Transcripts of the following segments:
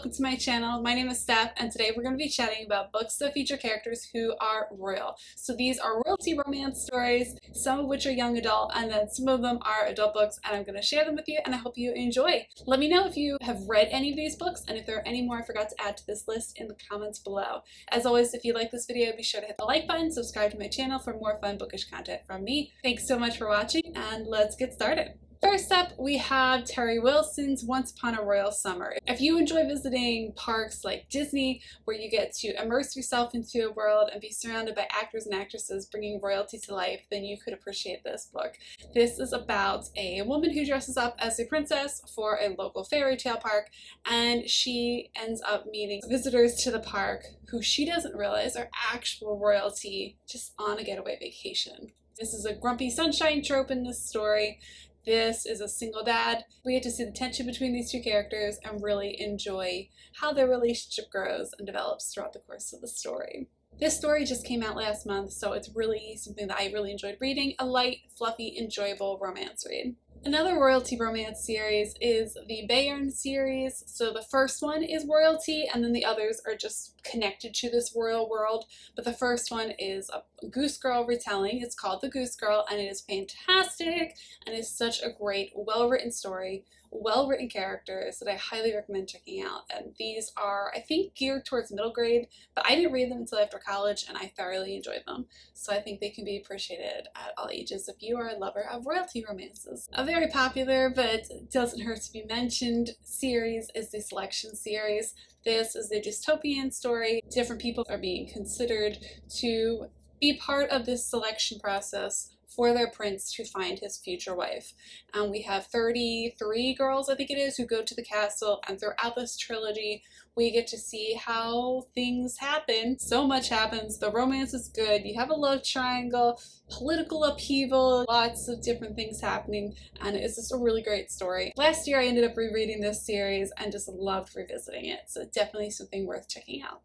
welcome to my channel. My name is Steph, and today we're going to be chatting about books that feature characters who are royal. So these are royalty romance stories, some of which are young adult, and then some of them are adult books, and I'm going to share them with you, and I hope you enjoy. Let me know if you have read any of these books, and if there are any more I forgot to add to this list in the comments below. As always, if you like this video, be sure to hit the like button, subscribe to my channel for more fun bookish content from me. Thanks so much for watching, and let's get started. First up, we have Terry Wilson's Once Upon a Royal Summer. If you enjoy visiting parks like Disney, where you get to immerse yourself into a world and be surrounded by actors and actresses bringing royalty to life, then you could appreciate this book. This is about a woman who dresses up as a princess for a local fairy tale park, and she ends up meeting visitors to the park who she doesn't realize are actual royalty just on a getaway vacation. This is a grumpy sunshine trope in this story. This is a single dad. We get to see the tension between these two characters and really enjoy how their relationship grows and develops throughout the course of the story. This story just came out last month, so it's really something that I really enjoyed reading. A light, fluffy, enjoyable romance read. Another royalty romance series is the Bayern series. So the first one is royalty, and then the others are just connected to this royal world. But the first one is a Goose Girl retelling. It's called The Goose Girl, and it is fantastic, and is such a great, well-written story, well-written characters that I highly recommend checking out. And these are, I think, geared towards middle grade, but I didn't read them until after college, and I thoroughly enjoyed them. So I think they can be appreciated at all ages if you are a lover of royalty romances. A very popular, but doesn't hurt to be mentioned, series is the Selection series. This is a dystopian story. Different people are being considered to be part of this selection process for their prince to find his future wife. And we have 33 girls, I think it is, who go to the castle, and throughout this trilogy we get to see how things happen. So much happens. The romance is good. You have a love triangle, political upheaval, lots of different things happening, and it's just a really great story. Last year I ended up rereading this series and just loved revisiting it, so definitely something worth checking out.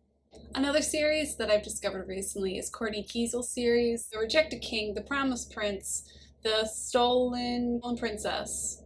Another series that I've discovered recently is Courtney Kiesel's series, The Rejected King, The Promised Prince, The Stolen Princess,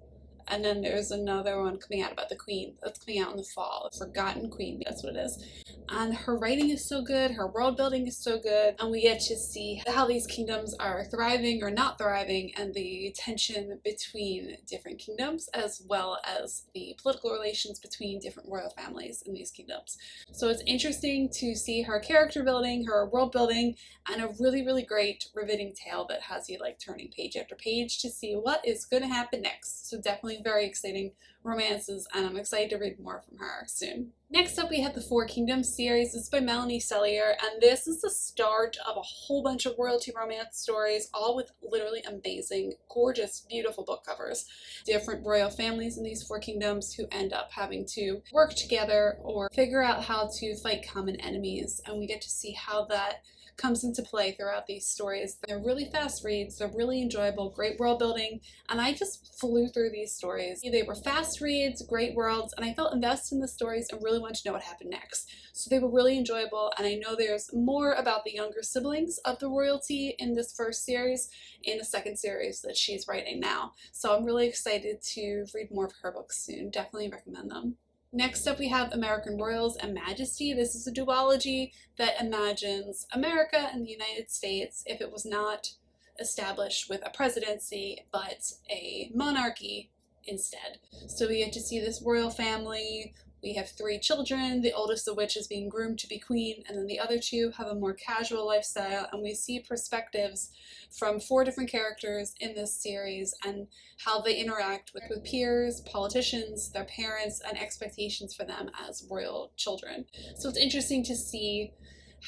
and then there's another one coming out about the Queen that's coming out in the fall, The Forgotten Queen, that's what it is. And her writing is so good, her world building is so good, and we get to see how these kingdoms are thriving or not thriving, and the tension between different kingdoms, as well as the political relations between different royal families in these kingdoms. So it's interesting to see her character building, her world building, and a really, really great riveting tale that has you like turning page after page to see what is going to happen next. So definitely very exciting romances, and I'm excited to read more from her soon. Next up, we have the Four Kingdoms series. This is by Melanie Sellier, and this is the start of a whole bunch of royalty romance stories, all with literally amazing, gorgeous, beautiful book covers. Different royal families in these four kingdoms who end up having to work together or figure out how to fight common enemies, and we get to see how that comes into play throughout these stories. They're really fast reads, they're really enjoyable, great world building, and I just flew through these stories. They were fast reads, great worlds, and I felt invested in the stories and really wanted to know what happened next. So they were really enjoyable, and I know there's more about the younger siblings of the royalty in this first series, in the second series that she's writing now. So I'm really excited to read more of her books soon. Definitely recommend them. Next up, we have American Royals and Majesty. This is a duology that imagines America and the United States if it was not established with a presidency, but a monarchy instead. So we get to see this royal family. We have 3 children, the oldest of which is being groomed to be queen, and then the other 2 have a more casual lifestyle, and we see perspectives from 4 different characters in this series and how they interact with peers, politicians, their parents, and expectations for them as royal children. So it's interesting to see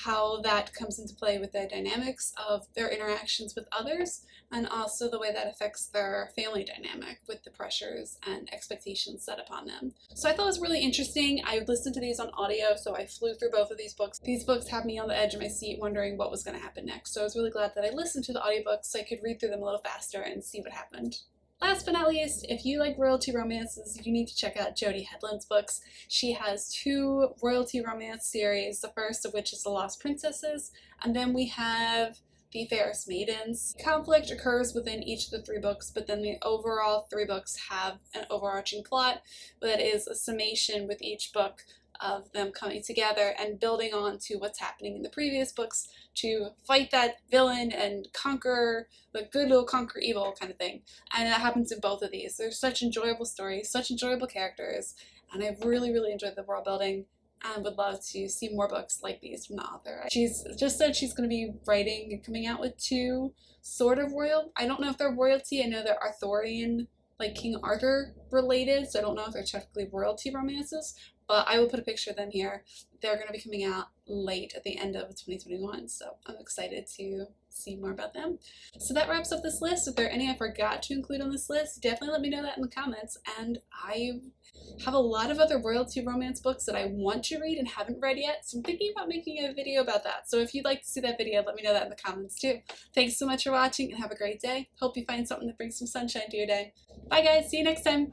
how that comes into play with the dynamics of their interactions with others, and also the way that affects their family dynamic with the pressures and expectations set upon them. So I thought it was really interesting. I listened to these on audio, so I flew through both of these books. These books had me on the edge of my seat wondering what was going to happen next, so I was really glad that I listened to the audiobooks so I could read through them a little faster and see what happened. Last but not least, if you like royalty romances, you need to check out Jodi Headland's books. She has 2 royalty romance series, the first of which is The Lost Princesses, and then we have The Fairest Maidens. Conflict occurs within each of the 3 books, but then the overall 3 books have an overarching plot that is a summation with each book of them coming together and building on to what's happening in the previous books to fight that villain and conquer the good will conquer evil kind of thing. And that happens in both of these. They're such enjoyable stories, such enjoyable characters, and I've really, really enjoyed the world building and would love to see more books like these from the author. She's just said she's going to be writing and coming out with 2 sort of royal, I don't know if they're royalty, I know they're Arthurian, like King Arthur related, so I don't know if they're technically royalty romances, but I will put a picture of them here. They're going to be coming out late at the end of 2021, so I'm excited to see more about them. So that wraps up this list. If there are any I forgot to include on this list, definitely let me know that in the comments. And I have a lot of other royalty romance books that I want to read and haven't read yet, so I'm thinking about making a video about that. So if you'd like to see that video, let me know that in the comments too. Thanks so much for watching and have a great day. Hope you find something that brings some sunshine to your day. Bye guys, see you next time.